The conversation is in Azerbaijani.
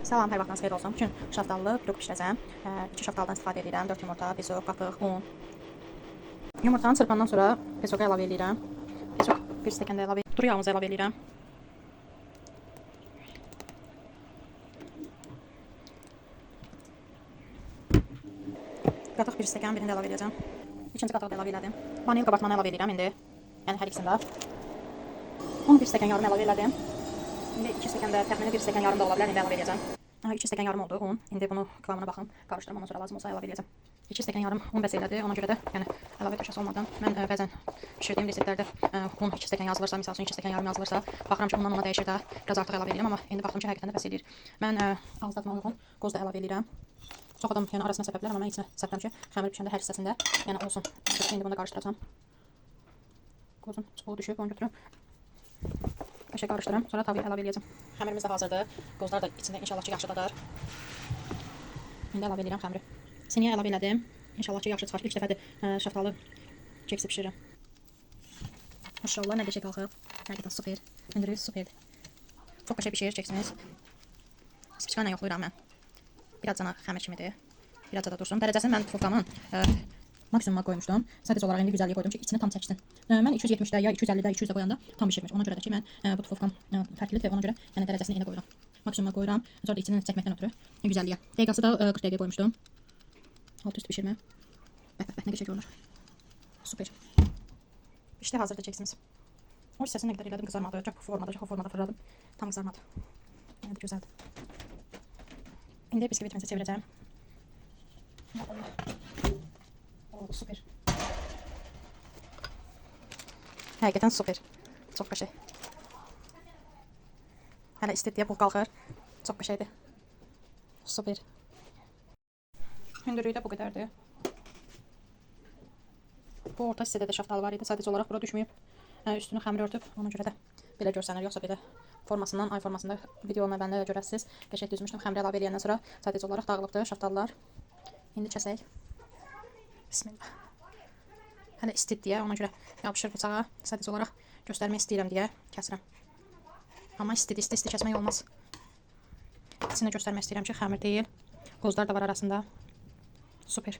Salam, hər vaxtınız xeyir olsun. Bugün şaftallı piroq bişirəcəm. 2 şaftaldan istifadə edirəm. 4 yumurta, pesoq, qatıq, un. Yumurtanı çırpandan sonra pesoqu əlavə edirəm. Pesoq 1 stəkan da əlavə edirəm. Duru yağımızı əlavə edirəm. Qatıq 1 stəkan, birini də əlavə edəcəm. İkinci qatığı da əlavə elədim. Vanil qabartmanı əlavə edirəm indi. Yəni hər ikisində. Un 1 stəkan yarım əlavə elədim. İndi 2 stəkan da, təxminən 1 stəkan yarım da ola bilər, indi əlavə edəcəm. 2 stəkan yarım oldu un. İndi bunu kıvamına baxım, qarışdırım, ondan sonra lazım olsa əlavə edəcəm. 2 stəkan yarım un bəs elədi. Ona görə də yəni əlavə döşəsi olmadan mən bəzən bişirdiyim reseptlərdə un 2 stəkan yazılırsa, məsəl üçün 2 stəkan yarım yazılırsa, baxıram ki, ondan ona dəyişir də biraz artıq əlavə edirəm, amma indi baxdım ki, həqiqətən də bəs eləyir. Mən ağız dadına uyğun qoz da əlavə edirəm. Çox adam yəni arasına səpə bilər, amma mən içinə səpirəm ki, xəmir bişəndə hər hissəsində yəni olsun. İndi bunu da qarışdıracağam. Qozun çubuğu düşüb, onu götürüm. Qəşəng qarışdırım, sonra tavaya əlavə edəcəm. Xəmirimiz də hazırdır. Qozlar da içində inşallah ki, yaxşı dadar. İndi əlavə edirəm xəmiri. Siniyə əlavə elədim. İnşallah ki, yaxşı çıxar. İlk dəfədir şaftalı keksi bişirirəm. Maşallah, nə qəşəng qalxıb. Həqiqətən super. Hündürlüyü superdir. Çox qəşəng bişir keksimiz. Spişka ilə yoxlayıram mən. Biraz cana xəmir kimidir. Biraz da dursun. Dərəcəsini mən pufkamın maksimuma qoymuşdum. Sadəcə olaraq indi 150-yə qoydum ki, içinə tam çəksin. Mən 270-də ya 250-də, 200-də qoyanda tam bişirmiş. Ona görə də ki, mən bu pufkam fərqlidir. Ona görə yəni dərəcəsini yenə qoyuram. Maksimuma qoyuram. Sonra da içini çəkməkdən ötürü 150-yə. Dəqiqəsi də 40 dəqiqə qoymuşdum. Alt üst bişirmə. Bəh, nə qəşəng görünür. Super. İşte hazırdır keksimiz. O hissəsini nə qədər elədim, qızarmadı. Çox formada fırladım. Tam qızarmadı. Yəni də gözəldir. İndi biskvitimizi çevirəcəm. Oo, super. Həqiqətən super. Çox qəşəng. Hələ istediyə bul qalxır. Çox qəşəngdir. Super. Hündürlüyü də bu qədərdir. Bu orta hissədə də şaftalı var idi. Sadəcə olaraq bura düşməyib. Üstünü xəmir örtüb. Ona görə də belə görsənir. Yoxsa belə formasından, ay formasında videomu məndə görəsiniz. Qəşəng düzmüşdüm. Xəmiri əlavə edəndən sonra sadəcə olaraq dağılıbdır şaftalılar. İndi kəsək. Bismillah. Hələ istid deyə, ona görə yapışır bıçağa. Sadəcə olaraq göstərmək istəyirəm deyə kəsirəm. Amma isti kəsmək olmaz. İçini göstərmək istəyirəm ki, xəmir deyil. Qozlar da var arasında. Super.